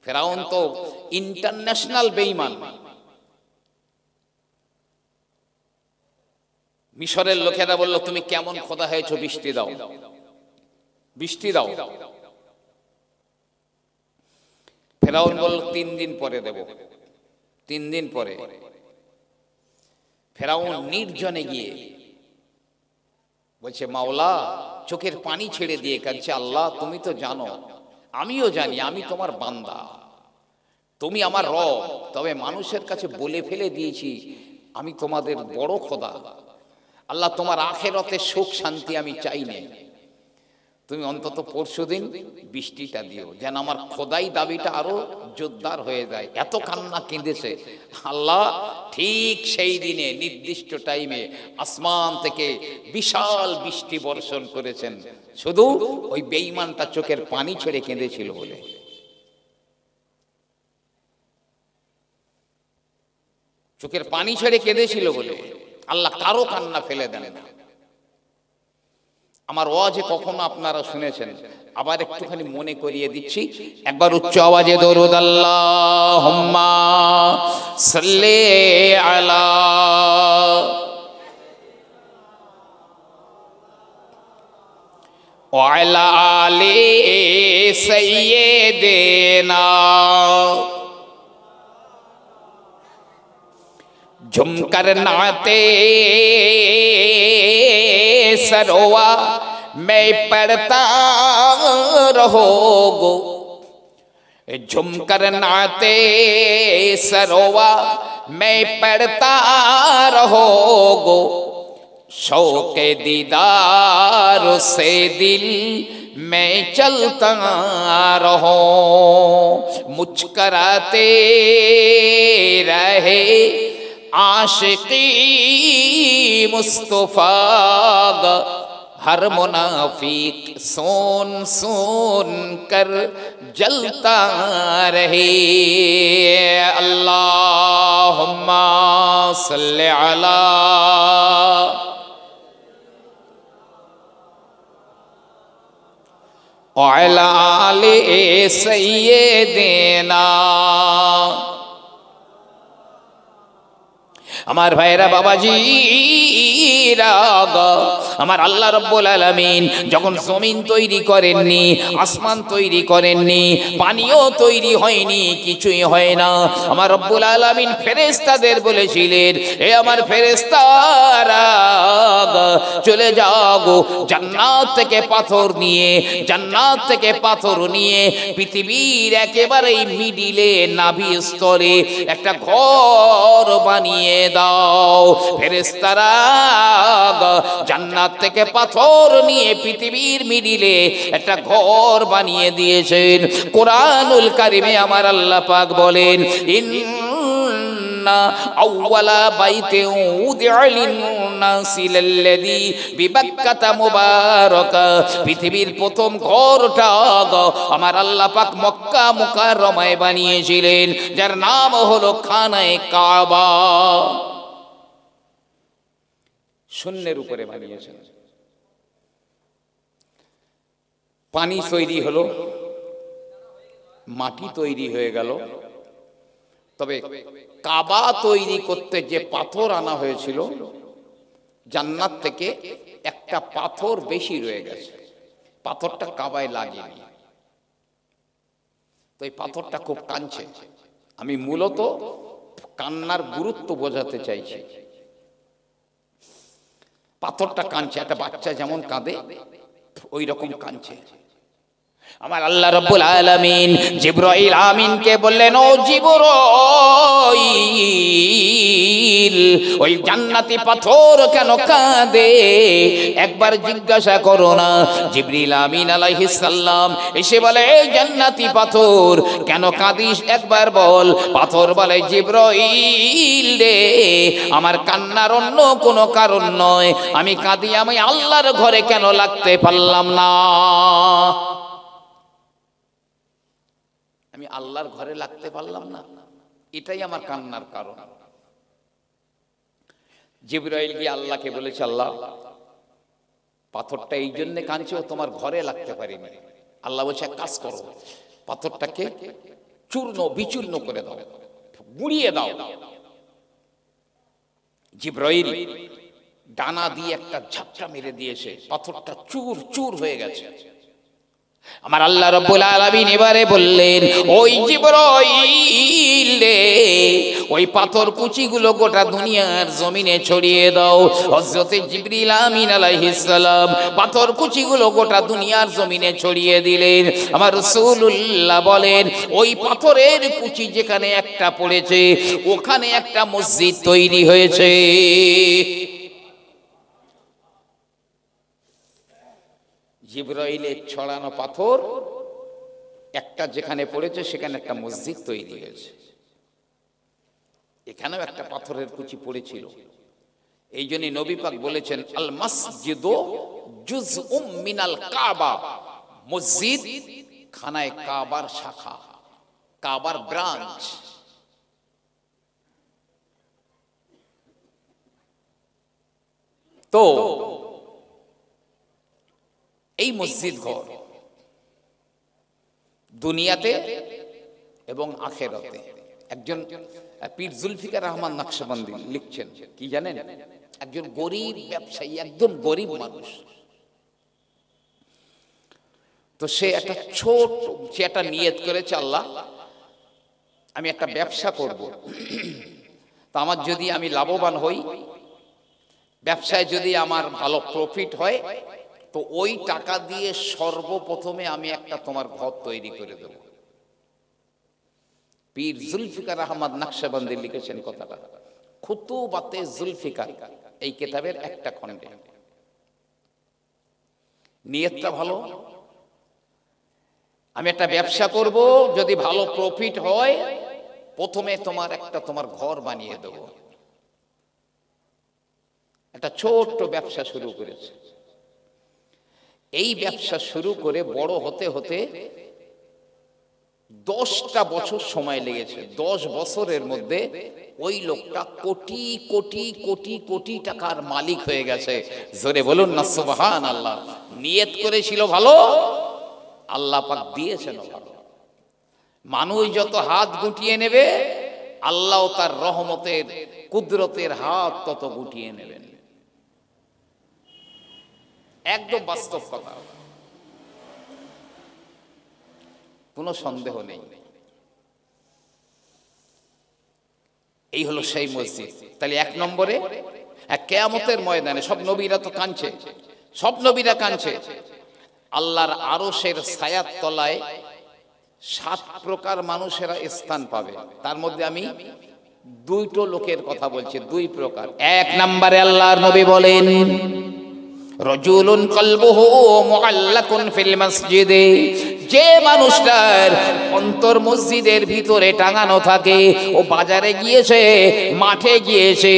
ফেরাউন তো ইন্টারন্যাশনাল বেঈমান। মিশরের লোকেরা বলল, তুমি কেমন খোদা হয়েছো, বৃষ্টি দাও, বৃষ্টি দাও। ফেরাউন বলল 3 দিন পরে দেব। 3 দিন পরে ফেরাউন নির্জনে গিয়ে বলছে, মাওলা, চোখের পানি ছেড়ে দিয়ে কাঁদছে, আল্লাহ তুমি তো জানো, আমিও জানি আমি তোমার বান্দা, তুমি আমার রব, তবে মানুষের কাছে বলে ফেলে দিয়েছি আমি তোমাদের বড় খোদা। আল্লাহ, তোমার আখিরাতের সুখ শান্তি আমি চাই না, তুমি অন্তত পরশুদিন বৃষ্টিটা দিও, যেন আমার খোদাই দাবিটা আরো জোরদার হয়ে যায়। এত কান্না কেঁদেছে। আল্লাহ ঠিক সেই দিনে নির্দিষ্ট টাইমে আসমান থেকে বিশাল বৃষ্টি বর্ষণ করেছেন, শুধু ওই বেঈমানটা চোখের পানি ছেড়ে কেঁদেছিল বলে। চোখের পানি ছেড়ে কেঁদেছিল বলে আল্লাহ কারো কান্না ফেলে দেন না। আমার ওয়াজে কখনো আপনারা শুনেছেন, আবার একটুখানি মনে করিয়ে দিচ্ছি, একবার উচ্চ আওয়াজে দরুদ আল্লাহুম্মা সাল্লি আলা ওয়া আলা আলি সাইয়্যিদিনা झुमकर नाते सरोवा मैं पढ़ता रहोगो, झुमकर नाते सरोवा मैं पढ़ता रहोगो, शौक़े दीदार से दिल मैं चलता रहो, मुस्कुराते रहे आशिकी मुस्तफा गा, हर मुनाफिक सुन सुन कर जलता रहे। अल्लाहुम्मा सल्ली अला व अला आले सय्यिदिना। আমার ভাইরা বাবাজি রাগা, আমার আল্লাহ রাব্বুল আলামিন যখন জমিন তৈরি করেননি, আসমান তৈরি করেননি, পানিও তৈরি হয়নি, কিছুই হয় না, আমার রব্বুল আলামিন ফেরেশতাদের বলেছিলেন, এ আমার ফেরেশতারা চলে যাও গো, জান্নাত থেকে পাথর নিয়ে, জান্নাত থেকে পাথর নিয়ে পৃথিবীর একেবারে মিডিলে নাভি স্তরে একটা ঘর বানিয়ে দাও। ফেরেশতারা জান্নাত থেকে পাথর নিয়ে পৃথিবীর মিডিলে একটা ঘর বানিয়ে দিয়েছেন। কোরআনুল কারিমে আমার আল্লাহ পাক বলেন, ইন্না আউওয়ালা বাইতিন উদিআ লিন-নাসি লাল্লাযী বিবাক্কাতা মুবারাকা, পৃথিবীর প্রথম ঘরটা আমার আল্লাহ পাক মক্কা মুকাররমায় বানিয়েছিলেন, যার নাম হলো খানায়ে কাবা। শূন্যের উপরে বানিয়েছেন। পানি তৈরি হলো, মাটি তৈরি হয়ে গেল, তবে কাবা তৈরি করতে যে পাথর আনা হয়েছিল জান্নাত থেকে একটা পাথর বেশি রয়ে গেছে, পাথরটা কাবায় লাগেনি। তো এই পাথরটা খুব কাঁদছে। আমি মূলত কান্নার গুরুত্ব বোঝাতে চাইছি। পাথরটা কাঁদছে, একটা বাচ্চা যেমন কাঁদে ওই রকম কাঁদছে। আমার আল্লাহ রাব্বুল আলামিন জিবরাইল আমিনকে বললেন, ও জিবরাইল, ওই জান্নাতি পাথর কেন কাঁদে একবার জিজ্ঞাসা করো না। জিবরিল আমিন আলাইহিস সালাম এসে বলে, এই জান্নাতি পাথর কেন কাঁদিস একবার বল। পাথর বলে, জিবরাইল রে, আমার কান্নার অন্য কোনো কারণ নয়, আমি কাঁদি আমি আল্লাহর ঘরে কেন লাগতে পারলাম না, আমি আল্লাহর ঘরে লাগতে পারলাম না, এটাই আমার কান্নার কারণ। জিবরাইল গিয়ে আল্লাহকে বলেছে, আল্লাহ পাথরটা এই জন্য কাঁদছে ও তোমার ঘরে লাগতে পারিনি। আল্লাহ বলছে, এক কাজ করো, পাথরটাকে চূর্ণ বিচূর্ণ করে দাও, গুঁড়িয়ে দাও। জিবরাইল ডানা দিয়ে একটা ঝাপটা মেরে দিয়েছে, পাথরটা চূর চূর হয়ে গেছে। আমার আল্লাহ রাব্বুল আলামিন এবারে বললেন, ওই জিবরাইল রে, ওই পাথর কুচিগুলো গোটা দুনিয়ার জমিনে ছড়িয়ে দাও। হযরতে জিবরিল আমিন আলাইহিস সালাম পাথর কুচিগুলো গোটা দুনিয়ার জমিনে ছড়িয়ে দিলেন। আমার রাসূলুল্লাহ বলেন, ওই পাথরের কুচি যেখানে একটা পড়েছে ওখানে একটা মসজিদ তৈরি হয়েছে। জিবরাইলের ছড়ানো পাথর একটা যেখানে পড়েছে সেখানে একটা মসজিদ তৈরি হয়েছে। এখানেও একটা পাথরের কুচি পড়েছিল। এই জন্য নবী পাক বলেছেন, আল মসজিদু জুজউম মিনাল কাবা, মসজিদ খানায় কাবার শাখা, কাবার ব্রাঞ্চ। তো এই মসজিদ ঘর দুনিয়াতে এবং আখিরাতে, একজন পীর জুলফিকার রহমান নকশবন্দি লিখছেন কি জানেন, একজন গরিব ব্যবসায়ী, একদম গরিব মানুষ। তো সে একটা নিয়ত করেছে, আল্লাহ আমি একটা ব্যবসা করব, তো আমার যদি আমি লাভবান হই, ব্যবসায় যদি আমার ভালো প্রফিট হয়, তো ওই টাকা দিয়ে সর্বপ্রথমে আমি একটা তোমার ঘর তৈরি করে দেব। পীর জুলফিকার আহমদ নকশবন্দি লিখেছেন কথাটা খুতুবাতে জুলফিকার, এই কিতাবের একটা খণ্ডে। নিয়তটা ভালো, আমি একটা ব্যবসা করব, যদি ভালো প্রফিট হয় প্রথমে তোমার ঘর বানিয়ে দেব। একটা ছোট্ট ব্যবসা শুরু করেছে। এই ব্যবসা শুরু করে বড় হতে হতে 10টা বছর সময় লেগেছে। 10 বছরের মধ্যে ওই লোকটা কোটি কোটি কোটি কোটি টাকার মালিক হয়ে গেছে। জোরে বলুন না সুবহানাল্লাহ। নিয়ত করেছিল ভালো, আল্লাহ পাক দিয়েছেন ভালো। মানুষ যত হাত গুটিয়ে নেবে, আল্লাহ তার রহমতের কুদরতের হাত তত গুটিয়ে নেবেন। একদম বাস্তব কথা, কোনো সন্দেহ নেই। এই হলো সেই মসজিদ। তাহলে 1 নম্বরে, কিয়ামতের ময়দানে সব নবীরা তো কাঁদছে, সব নবীরা কাঁদছে। আল্লাহর আরশের ছায়ার তলায় 7 প্রকার মানুষেরা স্থান পাবে। তার মধ্যে আমি 2টো লোকের কথা বলছি, 2 প্রকার। 1 নম্বরে আল্লাহর নবী বলেন, রাজুলুন কলবুহু মুআল্লাকুন ফিল মসজিদে, যে মানুষটার অন্তর মসজিদের ভিতরে টাঙানো থাকে, ও বাজারে গিয়েছে, মাঠে গিয়েছে,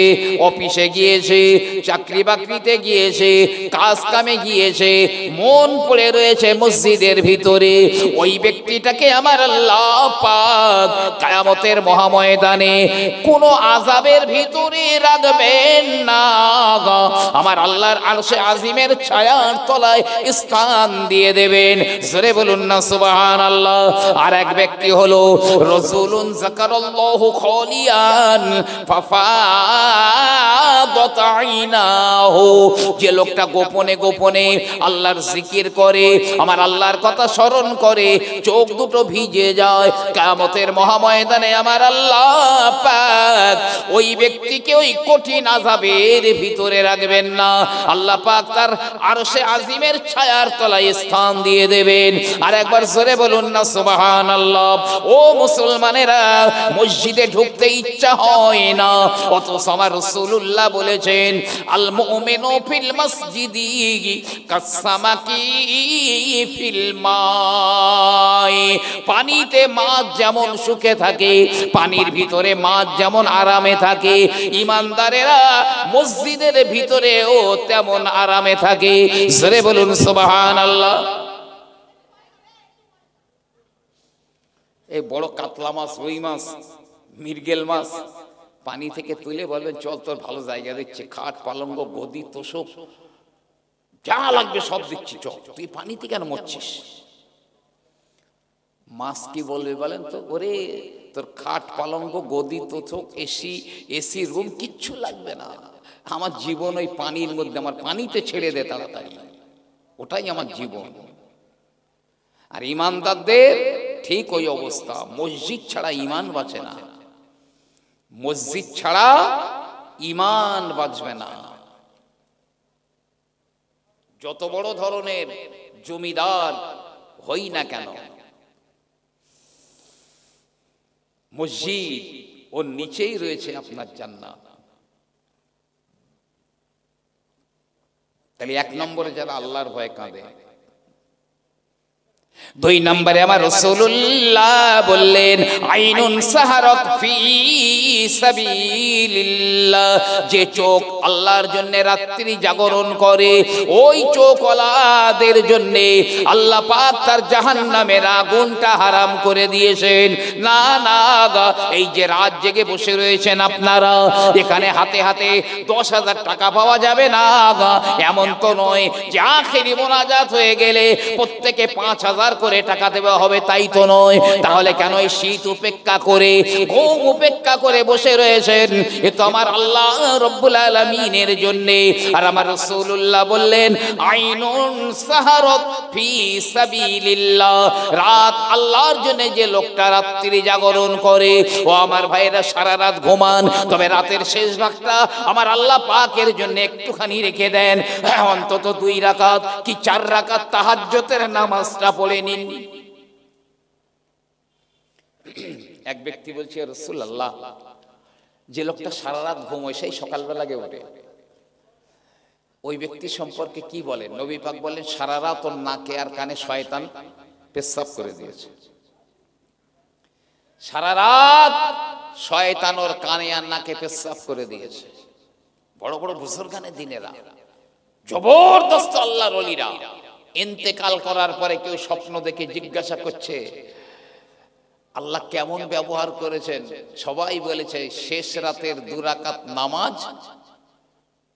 অফিসে গিয়েছে, চাকরি বাকরিতে গিয়েছে, কাজ কামে গিয়েছে, মন পড়ে রয়েছে মসজিদের ভিতরে, ওই ব্যক্তিটাকে আমার আল্লাহ পাক কিয়ামতের মহাময়দানে কোনো আযাবের ভিতরে রাখবেন না। আমার আল্লাহর আরশে আজিমের ছায়ার তলায় স্থান দিয়ে দেবেন। জোরে বলুন না সুবহানাল্লাহ। আর এক ব্যক্তি হলো রাসূলুন যাকারাল্লাহু খালিয়ান ফাফাদাত আইনাহু, যে লোকটা গোপনে গোপনে আল্লাহর জিকির করে, আমার আল্লাহর কথা স্মরণ করে, চোখ দুটো ভিজে যায়। কিয়ামতের মহাময়দানে আমার আল্লাহ পাক ওই ব্যক্তিকে ওই কঠিন আযাবের ভিতরে রাখবেন না। আল্লাহ পাক তার আরশে আজিমের ছায়ার তলায় স্থান দিয়ে দেবেন। আর একবার জোরে বলুন না সুবহানাল্লাহ। ও মুসলমানেরা, মসজিদে ঢুকতে ইচ্ছা হয় না, অথচ আমার রাসূলুল্লাহ বলেছেন, আল মুমিনু ফিল মসজিদি কাসসামাকি ফিল মাই, পানিতে মাছ যেমন সুখে থাকে, পানির ভিতরে মাছ যেমন আরামে থাকে, ইমানদারেরা মসজিদের ভিতরেও তেমন আরামে থাকে। জোরে বলুন সুবহানাল্লাহ। এই বড় কাতলা মাছ, রুই মাছ, মৃগেল মাছ পানি থেকে তুলে বলবেন, চল তোর ভালো জায়গা দিচ্ছে, খাট পালঙ্গ গদি তোষক যা লাগবে সব দিচ্ছি, চল, তুই পানিতে কেন মরছিস? মাছ কি বলবে বলেন তো? ওরে তোর খাট পালঙ্ক গদি তোষক এসি এসি রুম কিচ্ছু লাগবে না, আমার জীবন ওই পানির মধ্যে, আমার পানিতে ছেড়ে দে তাড়াতাড়ি, ওটাই আমার জীবন। আর ইমানদারদের ঠিক ওই অবস্থা, মসজিদ ছাড়া ইমান বাঁচে না, মসজিদ ছাড়া ইমান বাঁচবে না। যত বড় ধরনের জমিদার হই না কেন, মসজিদ ওর নিচেই রয়েছে আপনার জান্নাত। তাহলে 1 নম্বরে যারা আল্লাহর ভয়ে কাঁদে। 2 নম্বরে আমার রাসূলুল্লাহ বললেন আইনুন সাহারাত ফি সাবিলিল্লাহ, যে চোখ আল্লাহর জন্য রাত্রি জাগরণ করে, ওই চোখওয়ালাদের জন্য আল্লাহ পাক তার জাহান্নামের আগুনটা হারাম করে দিয়েছেন। না না, এই যে রাত জেগে বসে রয়েছেন আপনারা, এখানে হাতে হাতে 10,000 টাকা পাওয়া যাবে না, এমন তো নয় যে আখেরি মোনাজাত হয়ে গেলে প্রত্যেকে 5,000 করে টাকা দেওয়া হবে, তাই তো নয়। তাহলে কেন এই শীত উপেক্ষা করে, ঘুম উপেক্ষা করে বসে রয়েছেন? এ তো আমার আল্লাহ রব্বুল আলামিনের জন্য। আর আমার রাসূলুল্লাহ বললেন আইনুন সাহারাত ফি সাবিলিল্লাহ, রাত আল্লাহর জন্য যে লোকটা রাত্রি জাগরণ করে, ও আমার ভাইরা সারা রাত ঘুমান, তবে রাতের শেষ ভাগটা আমার আল্লাহ পাকের জন্য একটুখানি রেখে দেন, অন্তত 2 রাকাত কি 4 রাকাত তাহাজ্জুদের নামাজটা পড়ে নিন। এক ব্যক্তি বলছে রাসূলুল্লাহ, যে লোকটা সারা রাত ঘুমোয় সেই সকালবেলা গে ওঠে, ওই ব্যক্তি সম্পর্কে কি বলেন? নবী পাক বলেন সারা রাত ওর নাকে আর কানে শয়তান পেশাব করে দিয়েছে। সারা রাত শয়তান ওর কানে আর নাকে পেশাব করে দিয়েছে। বড় বড় বুজুর্গানে দিনেরা, জবরদস্ত আল্লাহর ওলিরা ইন্তেকাল করার পরে কেউ স্বপ্ন দেখে জিজ্ঞাসা করছে আল্লাহ কেমন ব্যবহার করেছেন, সবাই বলেছে শেষ রাতের 2 রাকাত নামাজ,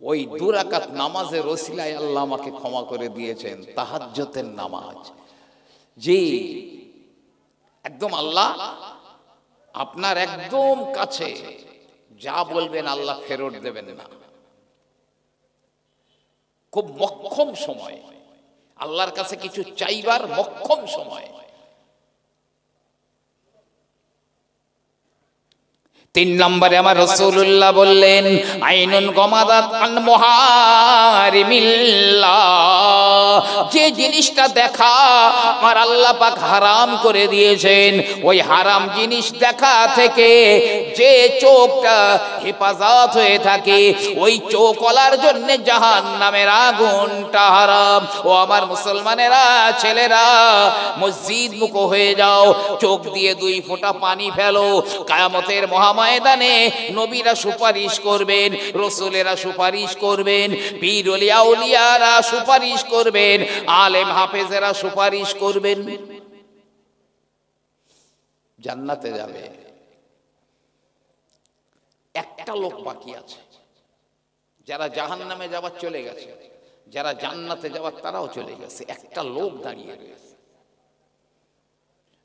ওই 2 রাকাত নামাজের ওসিলায় আল্লাহ আমাকে ক্ষমা করে দিয়েছেন, তাহাজ্জুদের নামাজ। জি, একদম আল্লাহ আপনার একদম কাছে, যা বলবেন আল্লাহ ফেরত দেবেন না। খুব মক্ষম সময়, আল্লাহর কাছে কিছু চাইবার মক্ষম সময়। 3 নম্বরে আমার রাসূলুল্লাহ বললেন আইনুন গমাদাত আন মুহারিমিল্লাহ, যে জিনিসটা দেখা আমার আল্লাহ পাক হারাম করে দিয়েছেন, ওই হারাম জিনিস দেখা থেকে যে চোখটা হেফাজত হয়ে থাকে, ওই চোখওয়ালার জন্য জাহান্নামের আগুনটা হারাম। ও আমার মুসলমানেরা, ছেলেরা, মসজিদ মুখ হয়ে যাও, চোখ দিয়ে 2 ফোঁটা পানি ফেলো, কিয়ামতের ময়দানে নবীরা সুপারিশ করবেন, রাসূলেরা সুপারিশ করবেন, পীর ওলিয়া আউলিয়ারা সুপারিশ করবেন, আলেম হাফেজেরা সুপারিশ করবেন, জান্নাতে যাবে। একটা লোক বাকি আছে, যারা জাহান্নামে যাবার চলে গেছে, যারা জান্নাতে যাবার তারাও চলে গেছে, একটা লোক দাঁড়িয়ে রয়েছে।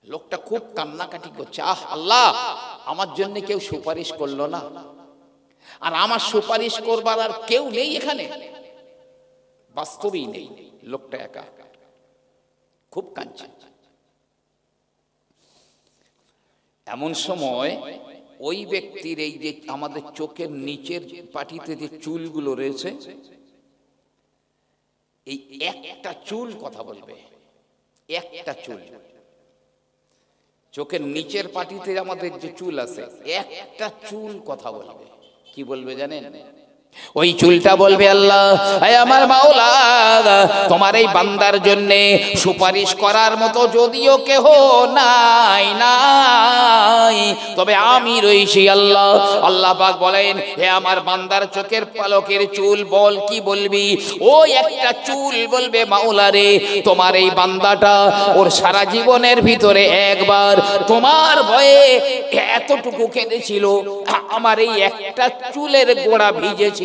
লোকটা খুব কান্নাকাটি করছে, আহ আল্লাহ আমার জন্য কেউ সুপারিশ করলো না, আর আমার সুপারিশ করবার আর কেউ নেই এখানে, বাস্তবেই নেই, লোকটা একা, খুব কাঁদছে। এমন সময় ওই ব্যক্তির এই যে আমাদের চোখের নিচের পাটিতে যে চুলগুলো রয়েছে, এই একটা চুল কথা বলবে, একটা চুল, চোখের নিচের পাটিতে আমাদের যে চুল আছে, একটা চুল কথা বলবে। কি বলবে জানেন? ওই চুলটা বলবে আল্লাহ, হে আমার মাওলা, তোমার এই বান্দার জন্য সুপারিশ করার মতো যদিও কেহ নাই নাই, তবে আমি রইছি আল্লাহ। আল্লাহ পাক বলেন, হে আমার বান্দার চোখের পালকের চুল, বল কি বলবি? ওই একটা চুল বলবে মাওলা রে, তোমার এই বান্দাটা ওর সারা জীবনের ভিতরে একবার তোমার ভয়ে এতটুকু কেঁদেছিল, আমার এই একটা চুলের গোড়া ভিজেছিল।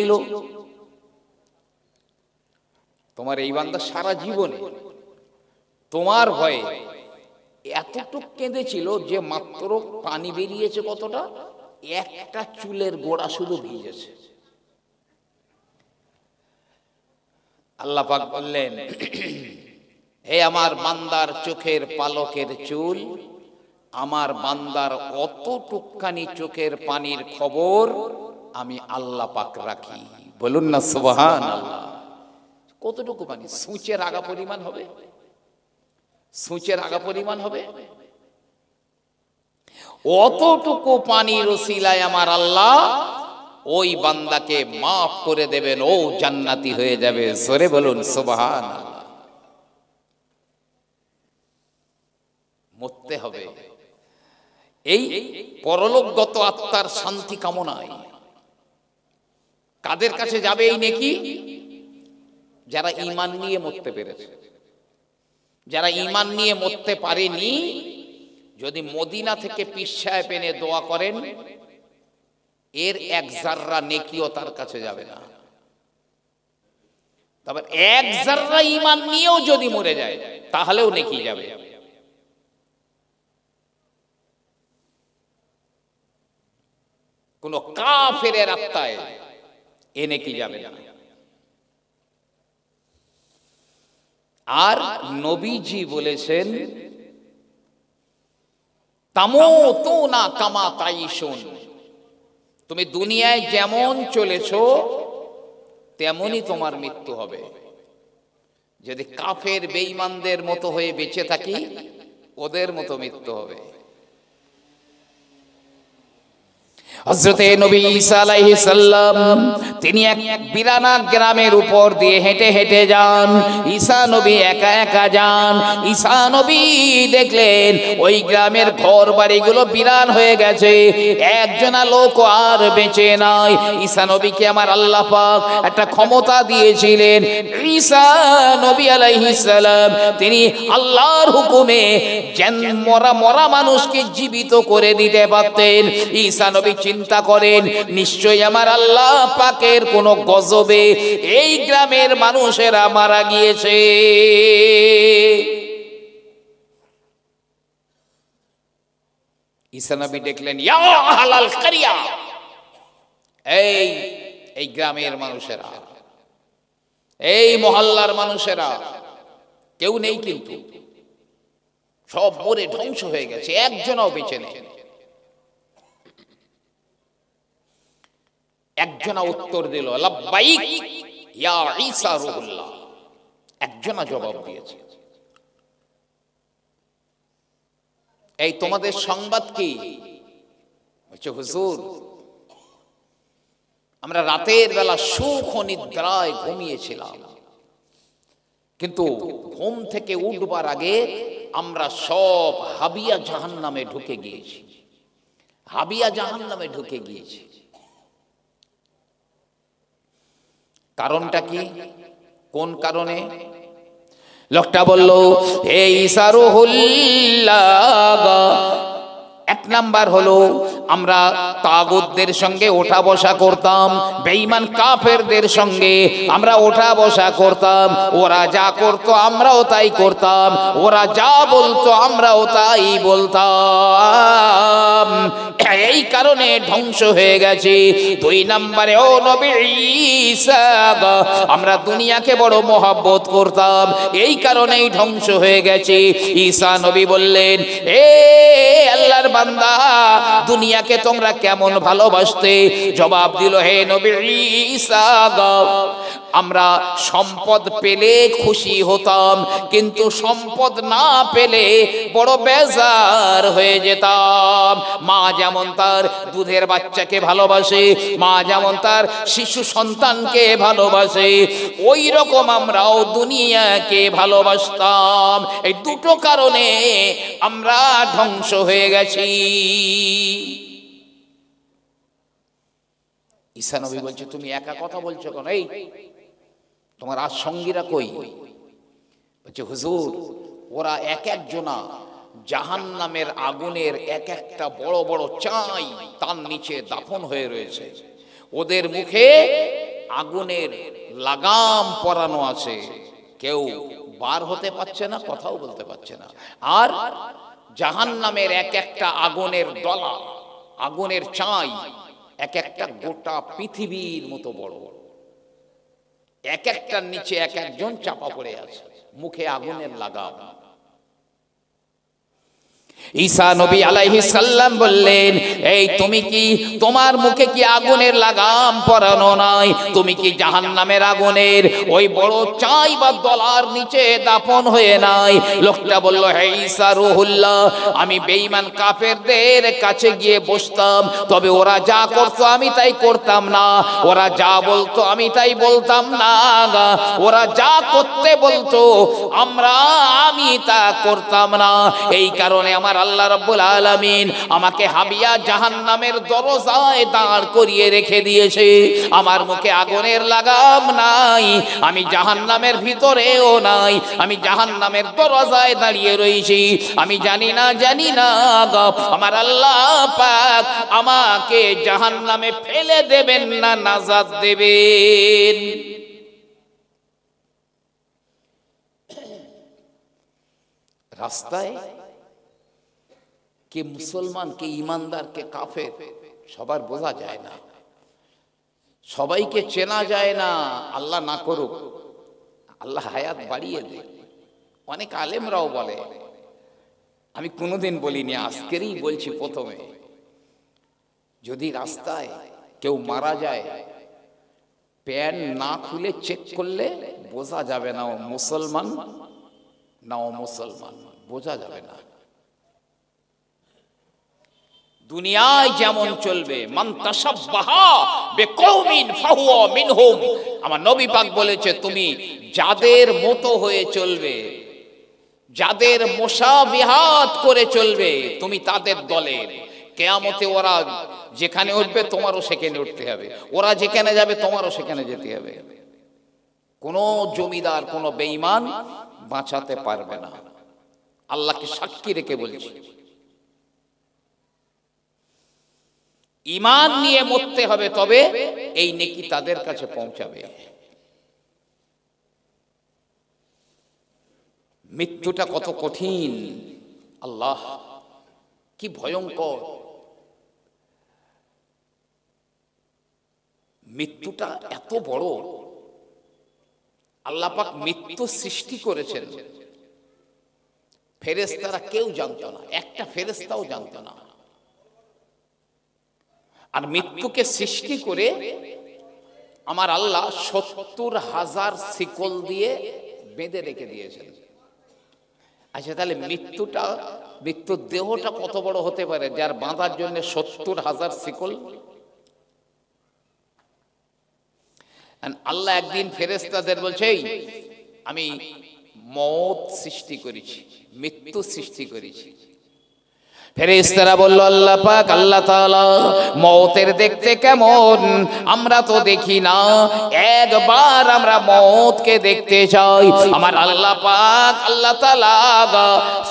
তোমার এই বান্দা সারা জীবনে তোমার ভয়ে এতটুক কেঁদেছিল যে মাত্র পানি বেরিয়েছে কতটা, একটা চুলের গোড়া শুধু ভিজেছে। আল্লাহ পাক বললেন, হে আমার বান্দার চোখের পালকের চুল, আমার বান্দার অতটুকখানি চোখের পানির খবর আমি আল্লাহ পাক রাখি। বলুন না সুবহানাল্লাহ। কতটুকু পানি? সূচের আগা পরিমাণ হবে, সূচের আগা পরিমাণ হবে। অতটুকু পানির ওসিলায় আমার আল্লাহ ওই বান্দাকে মাফ করে দেবেন, ও জান্নাতি হয়ে যাবে। জোরে বলুন সুবহানাল্লাহ। মরতে হবে এই পরলোকগত আত্মার শান্তি কামনায়। কাদের কাছে যাবে এই নেকি? যারা ঈমান নিয়ে মরতে পেরেছে। যারা ঈমান নিয়ে মরতে পারেনি, যদি মদিনা থেকে পীর সাহেব এনে দোয়া করেন, এর এক জাররা নেকিও তার কাছে যাবে না। তবে এক জাররা ঈমান নিয়েও যদি মরে যায় তাহলেও নেকি যাবে। কোন কাফেরের আত্মায় এ নেকি যাবে না। আর নবীজি বলেছেন, তামুতুনা কামা তাইশুন, তুমি দুনিয়ায় যেমন চলেছো তেমনই তোমার মৃত্যু হবে। যদি কাফের বেঈমানদের মতো হয়ে বেঁচে থাকি, ওদের মতো মৃত্যু হবে। হযরতে নবী ঈসা আলাইহিস সালাম তিনি এক বিরানা গ্রামের উপর দিয়ে হেঁটে হেঁটে যান। ঈসা নবী একা একা যান। ঈসা নবী দেখলেন ওই গ্রামের ঘর বাড়িগুলো বিরান হয়ে গেছে, একজনা লোক আর বেঁচে নাই। ঈসা নবীকে আমার আল্লাহ পাক একটা ক্ষমতা দিয়েছিলেন। ঈসা নবী আলাইহিস সালাম তিনি আল্লাহর হুকুমে মরা মানুষকে জীবিত করে দিতে পারতেন। ঈসা নবী চিন্তা করেন, নিশ্চয়ই আমার আল্লাহ পাকের কোন গজবে এই গ্রামের মানুষেরা মারা গিয়েছে। ঈসা নবী দেখলেন, ইয়া আহলাল কারিয়া, এই গ্রামের মানুষেরা, এই মহল্লার মানুষেরা কেউ নেই, কিন্তু সব মরে ধ্বংস হয়ে গেছে, একজনও বেঁচে নেই। একজনা উত্তর দিল, লাব্বাইক ইয়া ঈসা রূহুল্লাহ। একজনা জবাব দিয়েছে। এই তোমাদের সংবাদ কি? বলছে, হুজুর, আমরা রাতের বেলা সুখ ও নিদ্রায় ঘুমিয়েছিলাম, কিন্তু ঘুম থেকে উঠবার আগে আমরা সব হাবিয়া জাহান্নামে ঢুকে গিয়েছি। হাবিয়া জাহান্নামে ঢুকে গিয়েছি। কারণটা কি? কোন কারণে? লোকটা বলল, হে ঈসা রূহুল্লাহ, এক নাম্বার হলো আমরা তাগুতদের সঙ্গে ওঠা বসা করতাম, বেঈমান কাফেরদের সঙ্গে আমরা ওঠা বসা করতাম। ওরা যা করতো আমরাও তাই করতাম, ওরা যা বলতো আমরাও তাই বলতাম। এই কারণে ধ্বংস হয়ে গেছে। দুই নম্বরে, ও নবী ঈসা, আমরা দুনিয়াকে বড় মহব্বত করতাম, এই কারণেই ধ্বংস হয়ে গেছে। ঈসা নবী বললেন, এ আল্লাহর বান্দা, দুনিয়াকে তোমরা কেমন ভালোবাসতে? জবাব দিল, হে নবী ঈসা, আমরা সম্পদ পেলে খুশি হতাম, কিন্তু সম্পদ না পেলে বড় বেজার হয়ে যেতাম। মা যেমন তার দুধের বাচ্চাকে ভালোবাসে, মা যেমন তার শিশু সন্তানকে ভালোবাসে, ওই রকম আমরাও দুনিয়াকে ভালোবাসতাম। এই দুটো কারণে আমরা ধ্বংস হয়ে গেছি। ঈসা নবী বলছে, তুমি একা কথা বলছো কেন? এই তোমার আর সঙ্গীরা কই? বলছে, হুজুর, ওরা এক একজনা জাহান্নামের আগুনের এক একটা বড় বড় চাই তার নিচে দাফন হয়ে রয়েছে। ওদের মুখে আগুনের লাগাম পরানো আছে, কেউ বার হতে পারছে না, কথাও বলতে পারছে না। আর জাহান্নামের এক একটা আগুনের দলা, আগুনের চাই এক একটা গোটা পৃথিবীর মতো বড়, এক একটার নিচে এক একজন চাপা পড়ে আছে, মুখে আগুনের লাগাম। ঈসা নবী আলাইহিস সালাম বললেন, এই তুমি কি, তোমার মুখে কি আগুনের লাগাম পরানো নাই? তুমি কি জাহান্নামের আগুনের ওই বড় চাই বা দলার নিচে দাফন হয়ে নাই? লোকটা বলল, হে ঈসা রূহুল্লাহ, আমি বেঈমান কাফেরদের কাছে গিয়ে বসতাম, তবে ওরা যা করতো আমি তাই করতাম না, ওরা যা বলতো আমি তাই বলতাম না, ওরা যা করতে বলতো আমি তা করতাম না। এই কারণে আমার আল্লাহ রাব্বুল আলামিন আমাকে হাবিয়া জাহান্নামের দরজায় দাঁড় করিয়ে রেখে দিয়েছে। আমার মুখে আগুনের লাগাম নাই, আমি জাহান্নামের ভিতরেও নাই, আমি জাহান্নামের দরজায় দাঁড়িয়ে রয়েছি। আমি জানি না আমার আল্লাহ পাক আমাকে জাহান্নামে ফেলে দেবেন না নাজাত দেবেন। রাস্তায় কে মুসলমান, কে ইমানদার, কে কাফের সবার বোঝা যায় না, সবাইকে চেনা যায় না। আল্লাহ না করুক, আল্লাহ হায়াত বাড়িয়ে দেয়। অনেক আলেমরাও বলে, আমি কোনোদিন বলিনি, আজকেরই বলছি প্রথমে, যদি রাস্তায় কেউ মারা যায়, প্যান্ট না খুলে চেক করলে বোঝা যাবে না ও মুসলমান না ও মুসলমান, বোঝা যাবে না। দুনিয়ায় যেমন চলবে, মান তাশাব্বাহা বিকওমিন ফাহুয়া মিনহুম, আমার নবী পাক বলেছে, তুমি যাদের মতো হয়ে চলবে, যাদের মুশাবিহাত করে চলবে, তুমি তাদের দলের। কিয়ামতে ওরা যেখানে উঠবে তোমারও সেখানে উঠতে হবে, ওরা যেখানে যাবে তোমারও সেখানে যেতে হবে। কোন জমিদার, কোন বেঈমান বাঁচাতে পারবে না, আল্লাহকে সাক্ষী রেখে বলছি। ঈমান নিয়ে মরতে হবে, তবে এই নেকি তাদের কাছে পৌঁছাবে। মৃত্যুটা কত কঠিন, আল্লাহ কি ভয়ঙ্কর! মৃত্যুটা এত বড়, আল্লাহ পাক মৃত্যু সৃষ্টি করেছেন, ফেরেশতারা কেউ জানতো না, একটা ফেরেশতাও জানতো না। আর মৃত্যুকে সৃষ্টি করে আমার আল্লাহ ৭০,০০০ শিকল দিয়ে বেঁধে রেখে দিয়েছেন। আচ্ছা, তাহলে মৃত্যুর দেহটা কত বড় হতে পারে যার বাঁধার জন্য ৭০,০০০ শিকল? আল্লাহ একদিন ফেরেশতাদের বলছে, আমি মওত সৃষ্টি করেছি, মৃত্যু সৃষ্টি করেছি। ফেরেশতারা বলল, আল্লাহ পাক, আল্লাহ তাআলা মওতের দেখতে কেমন? আমরা তো দেখি না, একবার আমরা মওতকে দেখতে চাই। আমার আল্লাহ পাক, আল্লাহ তাআলা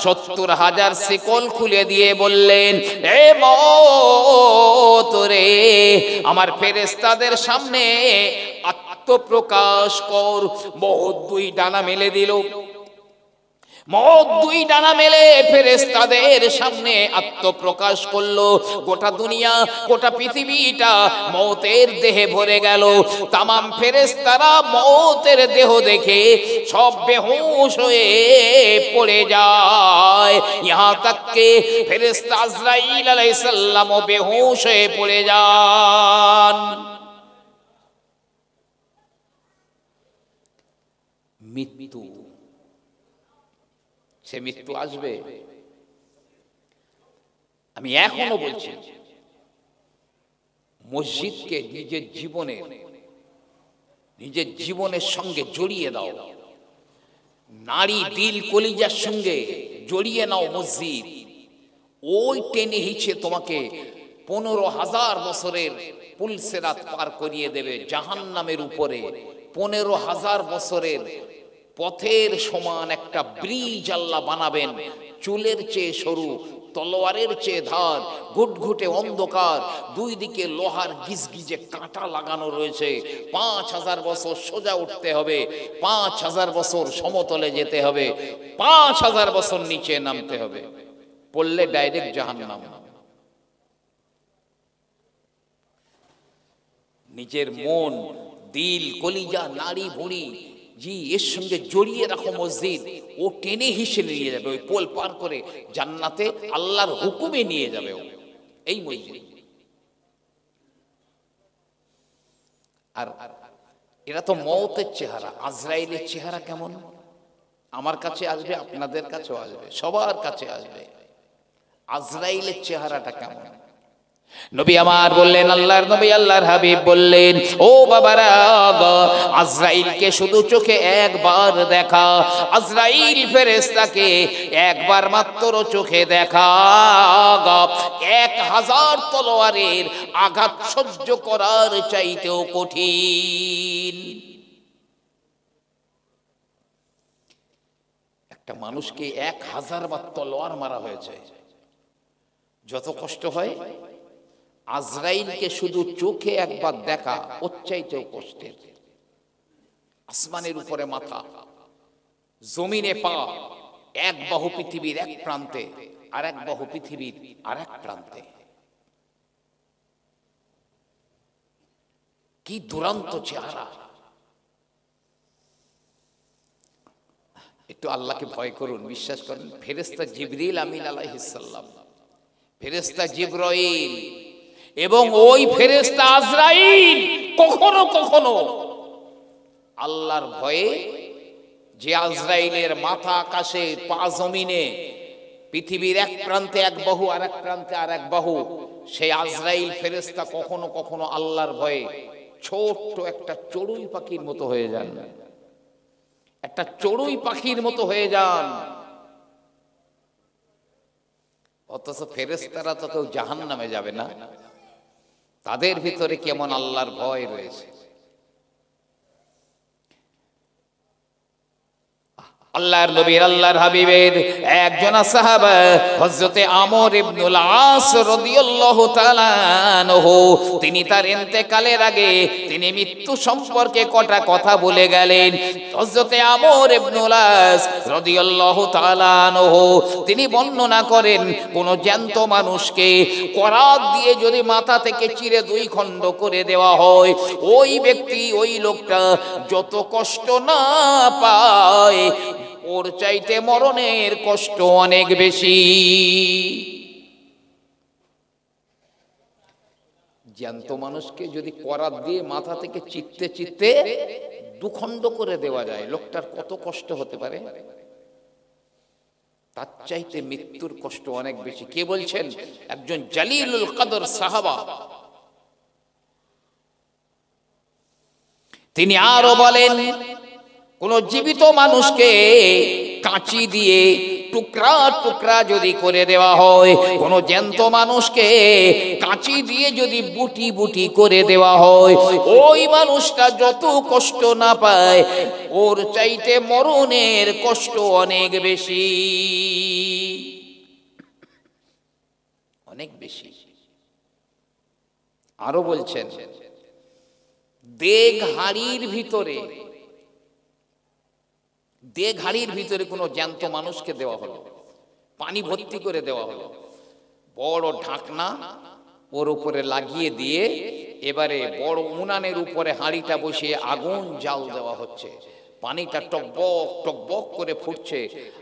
৭০,০০০ শিকল খুলে দিয়ে বললেন, এ মওত রে, আমার ফেরেশতাদের সামনে আত্মপ্রকাশ কর। মওত দুই ডানা মেলে দিল, মওত দুই ডানা মেলে ফেরেশতাদের সামনে আত্মপ্রকাশ করলো। গোটা দুনিয়া, গোটা পৃথিবীটা মওতের দেহে ভরে গেল। তামাম ফেরেশতারা মওতের দেহ দেখে সব বেহুশ হয়ে পড়ে যায়। ইহা তক কে ফেরেশতা আজরাইল আলাইহিস সালামও বেহুশ হয়ে পড়ে যান। মৃত্যু, সে মৃত্যু আসবে। আমি এখনো বলছি, মসজিদকে নিজের জীবনের সঙ্গে জড়িয়ে দাও, নারী দিল কলিজার সঙ্গে জড়িয়ে নাও মসজিদ। ওই টেনে হিচে তোমাকে ১৫,০০০ বছরের পুলসেরাত পার করিয়ে দেবে জাহান্নামের উপরে। ১৫,০০০ বছরের পথের সমান একটা ব্রিজ আল্লাহ বানাবেন, চুলের চেয়ে সরু, তলোয়ারের চেয়ে ধার, ঘুটঘুটে অন্ধকার, দুই দিকে লোহার গিজগিজে কাঁটা লাগানো রয়েছে। ৫,০০০ বছর সোজা উঠতে হবে, ৫,০০০ বছর সমতলে যেতে হবে, ৫,০০০ বছর নিচে নামতে হবে। পড়লে ডাইরেক্ট জাহান্নাম। নিজের মন, দিল, কলিজা, নাড়ি ভুঁড়ি জি এর সঙ্গে জড়িয়ে রাখো মসজিদ, ও টেনে হিসেবে নিয়ে যাবে, ওই পোল পার করে জান্নাতে আল্লাহর হুকুমে নিয়ে যাবে ও, এই মসজিদ। আর এরা তো মওতের চেহারা। আজরাইলের চেহারা কেমন? আমার কাছে আসবে, আপনাদের কাছেও আসবে, সবার কাছে আসবে। আজরাইলের চেহারাটা কেমন? নবী আমার বললেন, আল্লাহর নবী আল্লাহর হাবিব বললেন, ও বাবারা, আজরাইলকে শুধু চোখে একবার দেখা, আজরাইল ফেরেশতাকে একবার মাত্র চোখে দেখা 1000 তলোয়ারের আঘাত সহ্য করার চাইতেও কঠিন। একটা মানুষকে 1000 বার তলোয়ার মারা হয়েছে, যত কষ্ট হয় আজরাইলকে শুধু চোখে একবার দেখা ওর চাইতেও কষ্টের। আসমানের উপরে মাথা, জমিনে পা, এক বাহু পৃথিবীর এক প্রান্তে, আর এক বাহু পৃথিবীর আর এক প্রান্তে। কি দুরন্ত চেহারা! একটু আল্লাহকে ভয় করুন, বিশ্বাস করেন। ফেরেশতা জিবরিল আমিন আলাইহিস সালাম, ফেরেশতা জিবরাইল এবং ওই ফেরেশতা আজরাইল কখনো কখনো আল্লাহর ভয়ে, যে আজরাইলের মাথা আকাশে, পা জমিনে, পৃথিবীর এক প্রান্তে এক বাহু আর এক প্রান্তে আর এক বাহু, সেই আজরাইল ফেরেশতা কখনো কখনো আল্লাহর ভয়ে ছোট্ট একটা চড়ুই পাখির মতো হয়ে যান, একটা চড়ুই পাখির মতো হয়ে যান। অথচ ফেরেশতারা তো কেউ জাহান্নামে যাবে না, তাদের ভিতরে কেমন আল্লাহর ভয় রয়েছে। আল্লাহর নবীর, আল্লাহর হাবিবের একজন সাহাবা হযরতে আমর ইবনুল আস রাদিয়াল্লাহু তাআলা আনহু, তিনি তার ইন্তেকালের আগে তিনি মৃত্যু সম্পর্কে কটা কথা বলে গেলেন। হযরতে আমর ইবনুল আস রাদিয়াল্লাহু তাআলা আনহু তিনি বর্ণনা করেন, কোন জ্যান্ত মানুষকে করাত দিয়ে যদি মাথা থেকে চিরে 2 খণ্ড করে দেওয়া হয়, ওই ব্যক্তি, ওই লোকটা যত কষ্ট না পায়, ওর চাইতে মরণের কষ্ট অনেক বেশি। জ্যান্ত মানুষকে যদি করাত দিয়ে মাথা থেকে চিত্তে চিত্তে 2 খণ্ড করে দেওয়া যায়, লোকটার কত কষ্ট হতে পারে? তার চাইতে মৃত্যুর কষ্ট অনেক বেশি। কে বলছেন? একজন জালিলুল কদর সাহাবা। তিনি আরো বলেন, কোন জীবিত মানুষকে কাঁচি দিয়ে টুকরা টুকরা যদি করে দেওয়া হয়, কোন জ্যান্ত মানুষকে কাঁচি দিয়ে যদি বুটি বুটি করে দেওয়া হয়, ওই মানুষটা যত কষ্ট না পায়, ওর চাইতে মরণের কষ্ট অনেক বেশি, অনেক বেশি। আরো বলছেন, দেগ হাড়ির ভিতরে, দেগ হাড়ির ভিতরে কোনো জ্যান্ত মানুষকে দেওয়া হলো, পানি ভর্তি করে দেওয়া হলো, বড় ঢাকনা ওর উপরে লাগিয়ে দিয়ে এবারে বড় উনানের উপরে হাঁড়িটা বসিয়ে আগুন জাল দেওয়া হচ্ছে, পানিটা টকবক টকবক করে ফুটছে,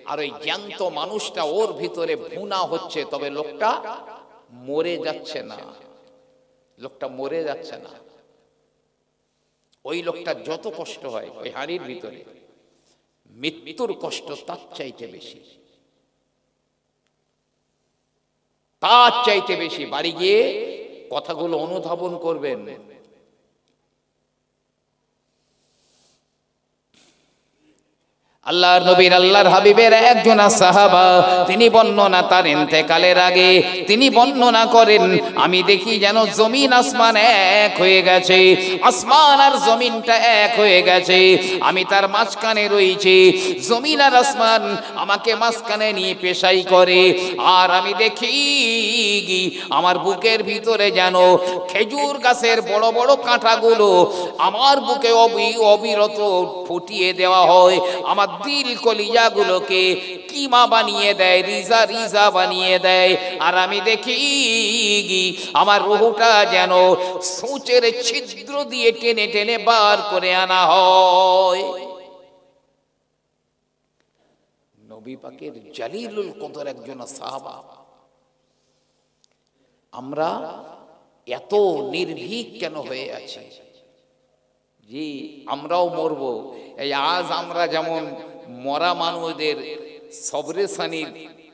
আর ওই জ্যান্ত মানুষটা ওর ভিতরে ভুনা হচ্ছে, তবে লোকটা মরে যাচ্ছে না, লোকটা মরে যাচ্ছে না। ওই লোকটা যত কষ্ট হয় ওই হাঁড়ির ভিতরে, মৃত্যুর কষ্ট তার চাইতে বেশি, তার চাইতে বেশি। বাড়ি গিয়ে কথাগুলো অনুধাবন করবেন। আল্লাহর নবীর, আল্লাহর হাবিবের একজন সাহাবা, তিনি বর্ণনা, তার ইন্তেকালের আগে তিনি বর্ণনা করেন, আমি দেখি যেন জমিন আসমান এক হয়ে গেছে, আসমান আর জমিনটা এক হয়ে গেছে, আমি তার মাঝখানে রয়েছি, জমিন আর আসমান আমাকে মাঝখানে নিয়ে পেশাই করে, আর আমি দেখি আমার বুকের ভিতরে যেন খেজুর গাছের বড় বড় কাঁটাগুলো আমার বুকে অবিরত ফুটিয়ে দেওয়া হয়, আমার দিল কলিজাগুলোকে কিমা বানিয়ে দেয়, রিজা রিজা বানিয়ে দেয়। আর আমি দেখি আমার রূহটা যেন সূচের ছিদ্র দিয়ে টেনে টেনে বার করে আনা হয়। নবী পাকের জালিলুল কদর একজন সাহাবা। আমরা এত নির্ভীক কেন হয়ে আছি? জি, আমরাও মরব। এই আজ আমরা যেমন মরা মানুষদের সবরে সানি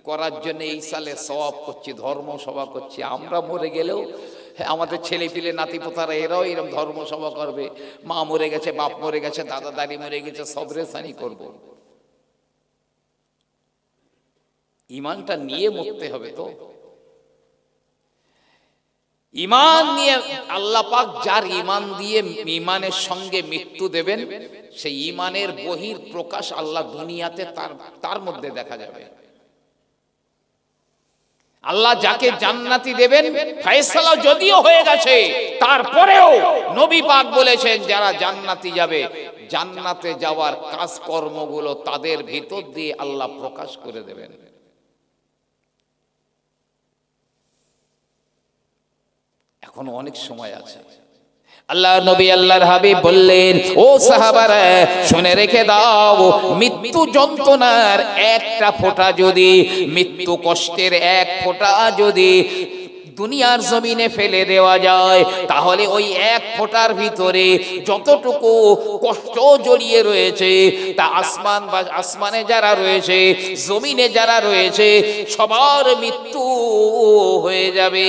করার জন্য এই সালে সওয়াব করছি, ধর্ম সভা করছি, আমরা মরে গেলেও আমাদের ছেলে পিলে নাতি পোতারা এরাও এরকম ধর্ম সভা করবে। মা মরে গেছে, বাপ মরে গেছে, দাদা দাদি মরে গেছে, সবরে সানি করব। ইমানটা নিয়ে মরতে হবে তো। ইমান নিয়ে আল্লাহ পাক যার ইমান দিয়ে ইমানের সঙ্গে মৃত্যু দেবেন, সেই ইমানের বহির প্রকাশ আল্লাহ দুনিয়াতে তার মধ্যে দেখা যাবে। আল্লাহ যাকে জান্নাতি দেবেন, ফয়সালা যদিও হয়ে গেছে, তারপরেও নবী পাক বলেছেন যারা জান্নাতি যাবে, জান্নাতে যাওয়ার কাজকর্মগুলো তাদের ভিতর দিয়ে আল্লাহ প্রকাশ করে দেবেন। এখনো অনেক সময় আছে। আল্লাহর নবী আল্লাহর হাবিব বললেন, ও সাহাবারা শুনে রেখে দাও, মৃত্যু যন্ত্রণার একটা ফোঁটা যদি, মৃত্যু কষ্টের এক ফোঁটা যদি দুনিয়ার জমিনে ফেলে দেওয়া যায়, তাহলে ওই এক ফোঁটার ভিতরে যতটুকু কষ্ট জড়িয়ে রয়েছে তা আসমানে যারা রয়েছে, জমিনে যারা রয়েছে, সবার মৃত্যু হয়ে যাবে।